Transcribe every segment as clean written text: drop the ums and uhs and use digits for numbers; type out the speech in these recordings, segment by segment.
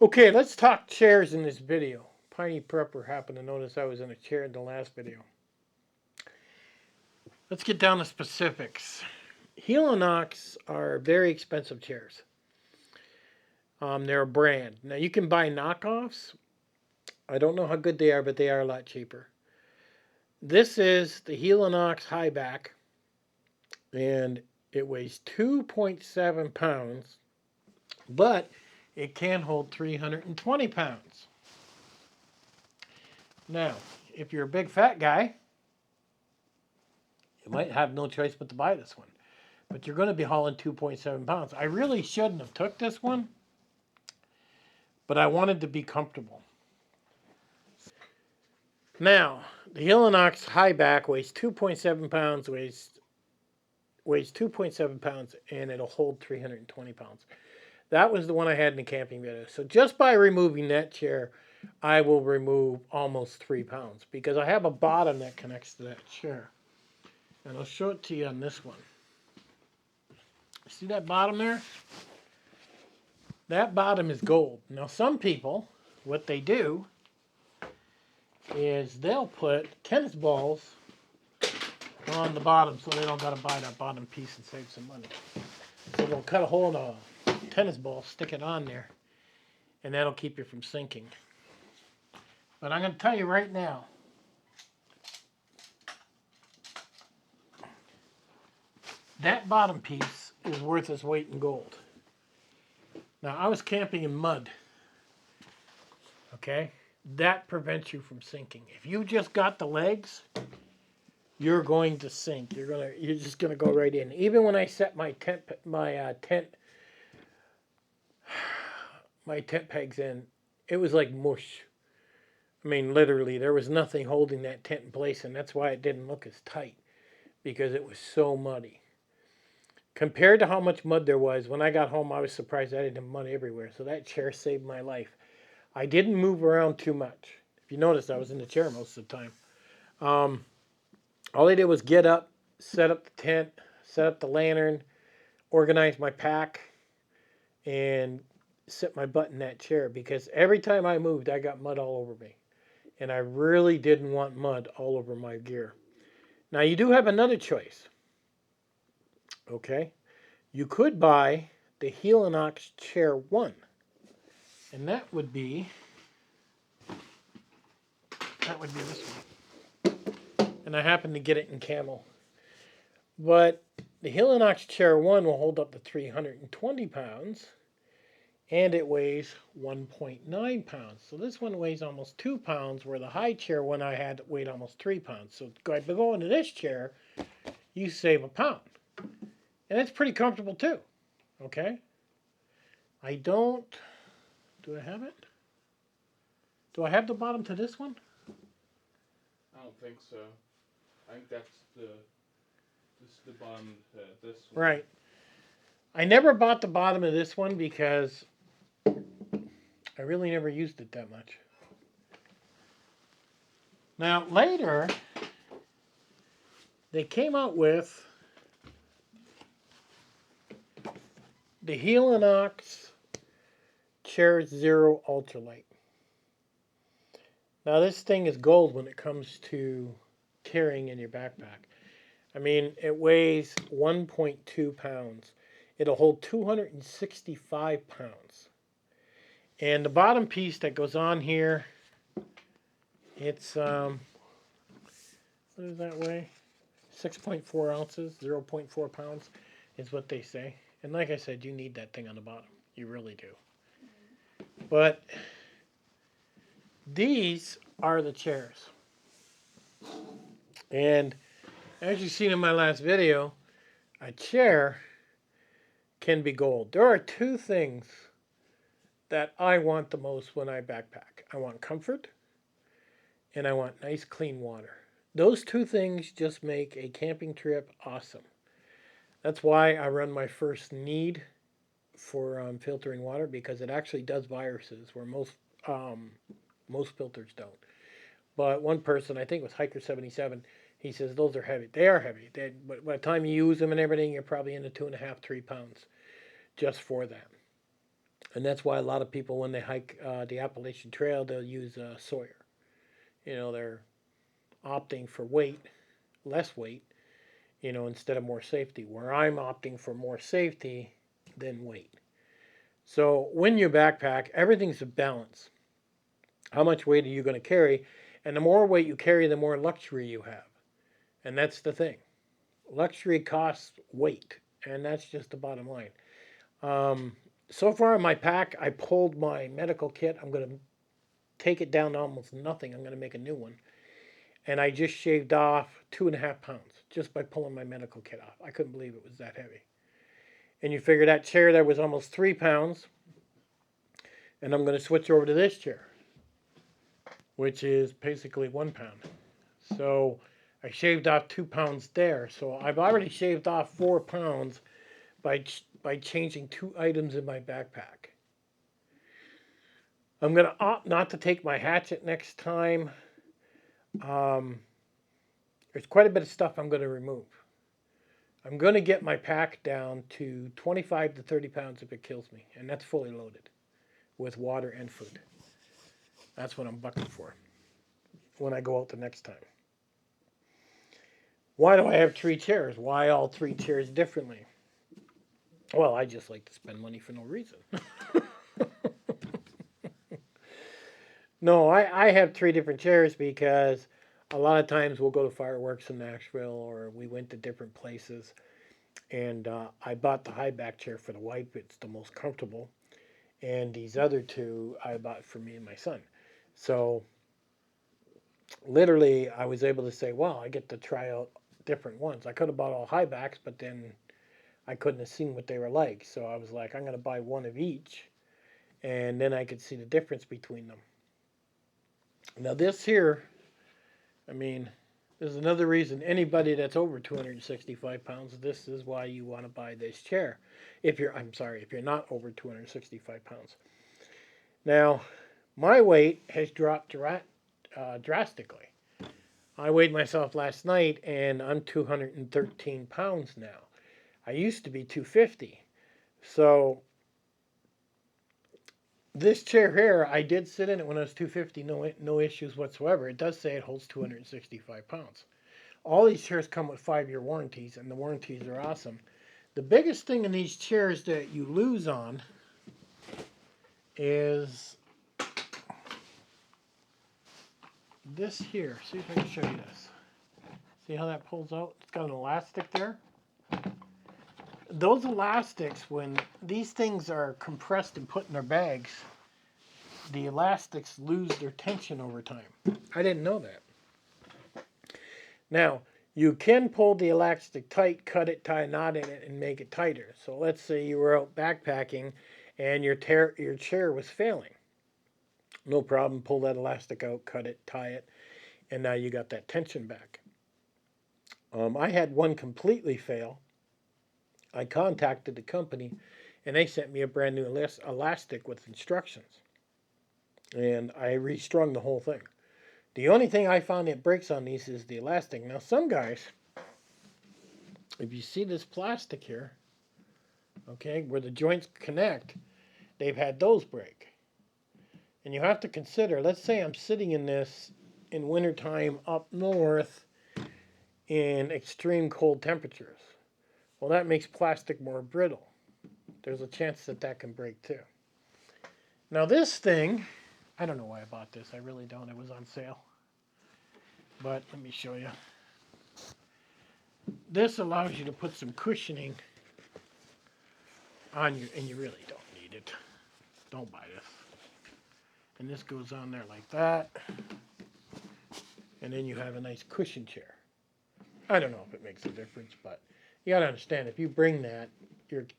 Okay, let's talk chairs in this video. Piney Prepper happened to notice I was in a chair in the last video. Let's get down to specifics. Helinox are very expensive chairs. They're a brand. Now you can buy knockoffs. I don't know how good they are, but they are a lot cheaper. This is the Helinox high back, and it weighs 2.7 pounds, but it can hold 320 pounds. Now, if you're a big fat guy, you might have no choice but to buy this one. But you're going to be hauling 2.7 pounds. I really shouldn't have took this one, but I wanted to be comfortable. Now, the Helinox high back weighs 2.7 pounds, weighs 2.7 pounds, and it'll hold 320 pounds. That was the one I had in the camping video. So just by removing that chair, I will remove almost 3 pounds because I have a bottom that connects to that chair. And I'll show it to you on this one. See that bottom there? That bottom is gold. Now some people, what they do is they'll put tennis balls on the bottom so they don't got to buy that bottom piece and save some money. So they'll cut a hole in a tennis ball, stick it on there, and that'll keep you from sinking. But I'm going to tell you right now, that bottom piece is worth its weight in gold. Now, I was camping in mud, okay? That prevents you from sinking. If you just got the legs, you're going to sink. You're just gonna go right in. Even when I set my tent pegs in, it was like mush. I mean, literally, there was nothing holding that tent in place, and that's why it didn't look as tight, because it was so muddy. Compared to how much mud there was, when I got home, I was surprised I didn't have mud everywhere. So that chair saved my life. I didn't move around too much. If you noticed, I was in the chair most of the time. All I did was get up, set up the tent, set up the lantern, organize my pack, and sit my butt in that chair because every time I moved, I got mud all over me. And I really didn't want mud all over my gear. Now, you do have another choice. Okay? You could buy the Helinox Chair 1. And that would be this one. And I happen to get it in camel. But the Helinox Chair 1 will hold up to 320 pounds. And it weighs 1.9 pounds. So this one weighs almost 2 pounds, where the high chair one I had weighed almost 3 pounds. So by going to this chair, you save a pound. And it's pretty comfortable too. Okay? Do I have it? Do I have the bottom to this one? I don't think so. I think this is the bottom to this one. Right. I never bought the bottom of this one because I really never used it that much. Now, later, they came out with the Helinox Chair Zero Ultralight. Now, this thing is gold when it comes to carrying in your backpack. I mean, it weighs 1.2 pounds. It'll hold 265 pounds. And the bottom piece that goes on here, it's, what does that weigh? 6.4 ounces, 0.4 pounds is what they say. And like I said, you need that thing on the bottom. You really do. But these are the chairs. And as you've seen in my last video, a chair can be gold. There are two things that I want the most when I backpack. I want comfort, and I want nice clean water. Those two things just make a camping trip awesome. That's why I run my first need for filtering water, because it actually does viruses where most filters don't. But one person, I think it was Hiker77, he says those are heavy. They are heavy. But by the time you use them and everything, you're probably into 2.5, 3 pounds just for that. And that's why a lot of people, when they hike the Appalachian Trail, they'll use Sawyer. They're opting for weight, less weight, instead of more safety. Where I'm opting for more safety than weight. So when you backpack, everything's a balance. How much weight are you going to carry? And the more weight you carry, the more luxury you have. And that's the thing. Luxury costs weight, and that's just the bottom line. Um, so far in my pack, I pulled my medical kit. I'm going to take it down to almost nothing. I'm going to make a new one. And I just shaved off 2.5 pounds just by pulling my medical kit off. I couldn't believe it was that heavy. And you figure that chair there was almost 3 pounds. And I'm going to switch over to this chair, which is basically 1 pound. So I shaved off 2 pounds there. So I've already shaved off 4 pounds by changing 2 items in my backpack. I'm going to opt not to take my hatchet next time. Um, there's quite a bit of stuff I'm going to remove. I'm going to get my pack down to 25 to 30 pounds if it kills me, and that's fully loaded with water and food. That's what I'm bucking for when I go out the next time. Why do I have 3 chairs? Why all 3 chairs differently? Well, I just like to spend money for no reason. No, I have 3 different chairs because a lot of times we'll go to fireworks in Nashville or we went to different places. And I bought the high back chair for the wife. It's the most comfortable. And these other 2 I bought for me and my son. So literally I was able to say, well, I get to try out different ones. I could have bought all high backs, but then I couldn't have seen what they were like. So I was like, I'm going to buy one of each. And then I could see the difference between them. Now this here, I mean, there's another reason anybody that's over 265 pounds, this is why you want to buy this chair. If you're not over 265 pounds. Now, my weight has dropped drastically. I weighed myself last night and I'm 213 pounds now. I used to be 250. So this chair here, I did sit in it when I was 250, no issues whatsoever. It does say it holds 265 pounds. All these chairs come with 5-year warranties, and the warranties are awesome. The biggest thing in these chairs that you lose on is this here. See if I can show you this. See how that pulls out? It's got an elastic there. Those elastics, when these things are compressed and put in their bags, the elastics lose their tension over time. I didn't know that. Now, you can pull the elastic tight, cut it, tie a knot in it, and make it tighter. So let's say you were out backpacking and your chair was failing. No problem, pull that elastic out, cut it, tie it, and now you got that tension back. I had one completely fail. I contacted the company, and they sent me a brand new elastic with instructions. And I restrung the whole thing. The only thing I found that breaks on these is the elastic. Now, some guys, if you see this plastic here, okay, where the joints connect, they've had those break. And you have to consider, let's say I'm sitting in this in wintertime up north in extreme cold temperatures. Well, that makes plastic more brittle. There's a chance that that can break too. Now this thing, I don't know why I bought this. I really don't. It was on sale. But let me show you. This allows you to put some cushioning on you, and you really don't need it. Don't buy this. And this goes on there like that. And then you have a nice cushion chair. I don't know if it makes a difference, but you gotta understand, if you bring that,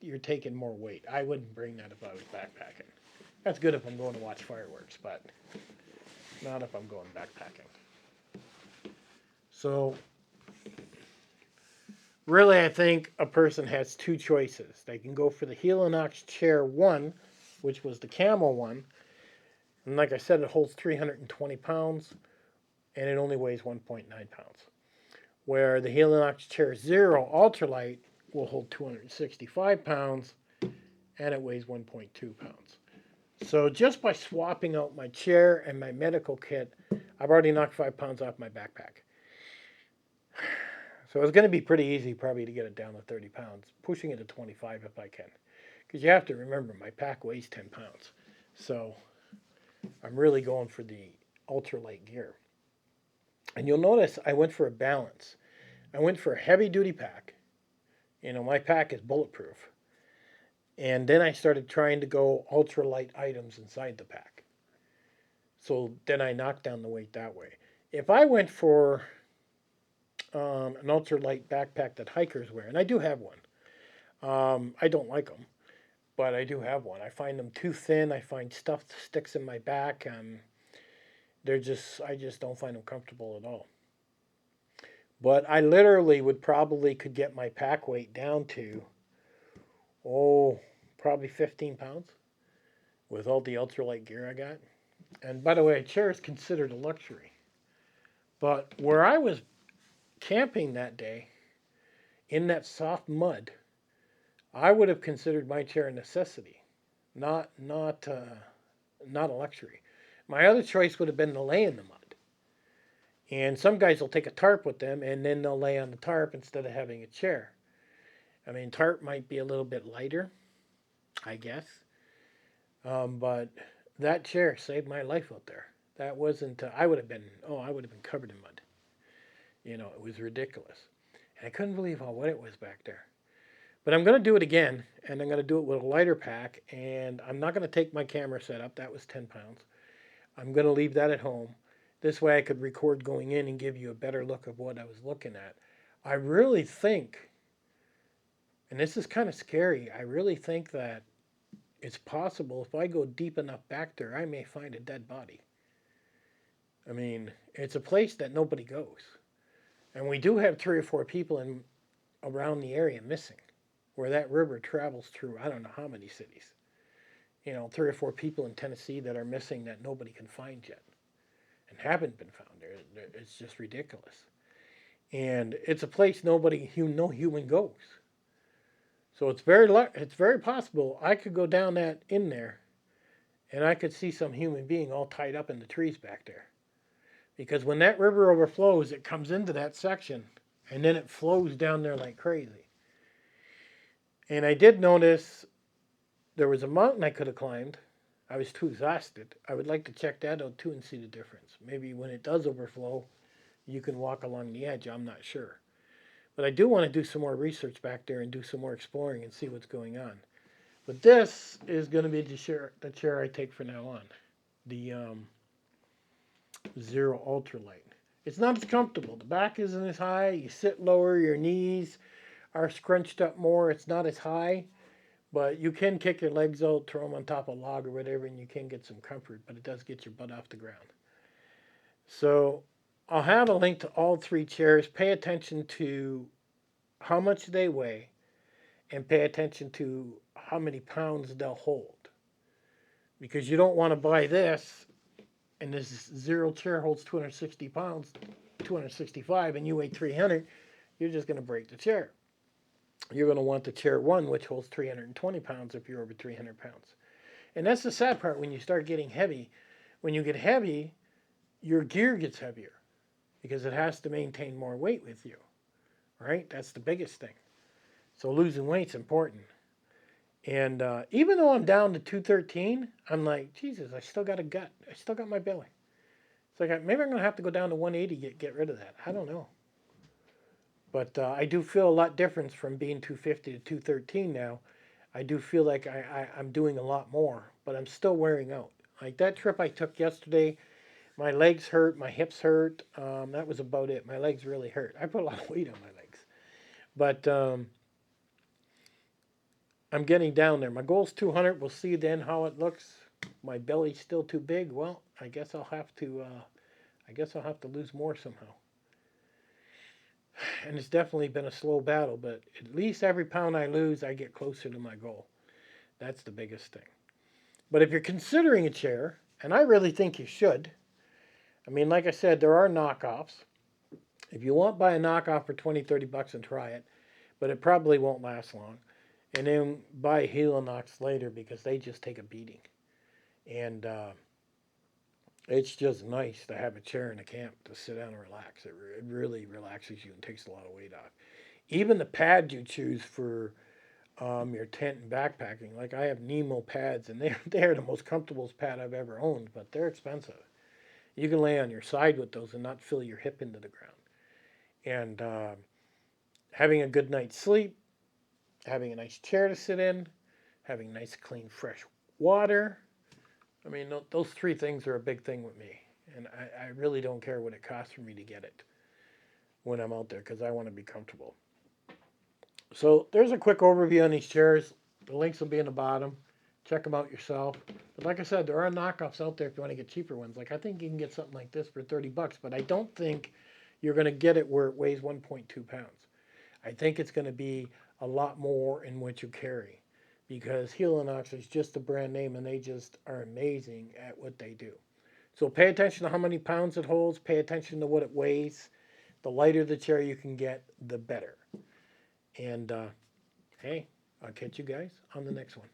you're taking more weight. I wouldn't bring that if I was backpacking. That's good if I'm going to watch fireworks, but not if I'm going backpacking. So really, I think a person has 2 choices. They can go for the helinox chair 1, which was the camel one. And like I said, it holds 320 pounds, and it only weighs 1.9 pounds. Where the helinox chair 0 Ultralight will hold 265 pounds, and it weighs 1.2 pounds. So just by swapping out my chair and my medical kit, I've already knocked 5 pounds off my backpack. So it's going to be pretty easy probably to get it down to 30 pounds, pushing it to 25 if I can. Because you have to remember, my pack weighs 10 pounds. So I'm really going for the ultralight gear. And you'll notice I went for a balance. I went for a heavy duty pack. You know, my pack is bulletproof. And then I started trying to go ultralight items inside the pack. So then I knocked down the weight that way. If I went for an ultralight backpack that hikers wear, and I do have one, I don't like them, but I do have one. I find them too thin. I find stuff sticks in my back. I just don't find them comfortable at all. But I literally would probably could get my pack weight down to, oh, probably 15 pounds with all the ultralight gear I got. And by the way, a chair is considered a luxury. But where I was camping that day in that soft mud, I would have considered my chair a necessity, not a luxury. My other choice would have been to lay in the mud. And some guys will take a tarp with them and then they'll lay on the tarp instead of having a chair. I mean, tarp might be a little bit lighter, I guess. But that chair saved my life out there. That wasn't, I would have been, I would have been covered in mud. You know, it was ridiculous. And I couldn't believe how wet it was back there. But I'm going to do it again, and I'm going to do it with a lighter pack, and I'm not going to take my camera setup. That was 10 pounds. I'm going to leave that at home. This way I could record going in and give you a better look of what I was looking at. I really think, and this is kind of scary, I really think that it's possible if I go deep enough back there, I may find a dead body. I mean, it's a place that nobody goes. And we do have 3 or 4 people in around the area missing, where that river travels through I don't know how many cities. You know, 3 or 4 people in Tennessee that are missing that nobody can find yet and haven't been found. It's just ridiculous. And it's a place no human goes. So it's very possible I could go down that in there and I could see some human being all tied up in the trees back there. Because when that river overflows, it comes into that section and then it flows down there like crazy. And I did notice there was a mountain I could have climbed. I was too exhausted. I would like to check that out too and see the difference. Maybe when it does overflow, you can walk along the edge. I'm not sure. But I do want to do some more research back there and do some more exploring and see what's going on. But this is going to be the chair I take from now on. The Zero Ultralight. It's not as comfortable. The back isn't as high. You sit lower. Your knees are scrunched up more. It's not as high. But you can kick your legs out, throw them on top of a log or whatever, and you can get some comfort. But it does get your butt off the ground. So I'll have a link to all 3 chairs. Pay attention to how much they weigh and pay attention to how many pounds they'll hold. Because you don't want to buy this and this Zero chair holds 260 pounds, 265, and you weigh 300, you're just going to break the chair. You're going to want the chair 1, which holds 320 pounds if you're over 300 pounds. And that's the sad part when you start getting heavy. When you get heavy, your gear gets heavier because it has to maintain more weight with you, right? That's the biggest thing. So losing weight's important. And even though I'm down to 213, I'm like, Jesus, I still got a gut. I still got my belly. It's like, maybe I'm going to have to go down to 180 to get rid of that. I don't know. But I do feel a lot different from being 250 to 213 now. I do feel like I'm doing a lot more, but I'm still wearing out. Like that trip I took yesterday, my legs hurt, my hips hurt. That was about it. My legs really hurt. I put a lot of weight on my legs. But I'm getting down there. My goal's 200. We'll see then how it looks. My belly's still too big. Well, I guess I'll have to lose more somehow. And it's definitely been a slow battle, but at least every pound I lose, I get closer to my goal. That's the biggest thing. But if you're considering a chair, and I really think you should, I mean, like I said, there are knockoffs. If you want, buy a knockoff for 20, 30 bucks and try it, but it probably won't last long. And then buy helinox later because they just take a beating. And it's just nice to have a chair in a camp to sit down and relax. It really relaxes you and takes a lot of weight off. Even the pad you choose for your tent and backpacking, like I have Nemo pads, and they're the most comfortable pad I've ever owned, but they're expensive. You can lay on your side with those and not feel your hip into the ground. And having a good night's sleep, having a nice chair to sit in, having nice, clean, fresh water. I mean, those three things are a big thing with me. And I really don't care what it costs for me to get it when I'm out there because I want to be comfortable. So there's a quick overview on these chairs. The links will be in the bottom. Check them out yourself. But like I said, there are knockoffs out there if you want to get cheaper ones. Like I think you can get something like this for $30, but I don't think you're going to get it where it weighs 1.2 pounds. I think it's going to be a lot more in what you carry because helinox is just a brand name and they just are amazing at what they do. So pay attention to how many pounds it holds, pay attention to what it weighs. The lighter the chair you can get, the better. And hey, I'll catch you guys on the next one.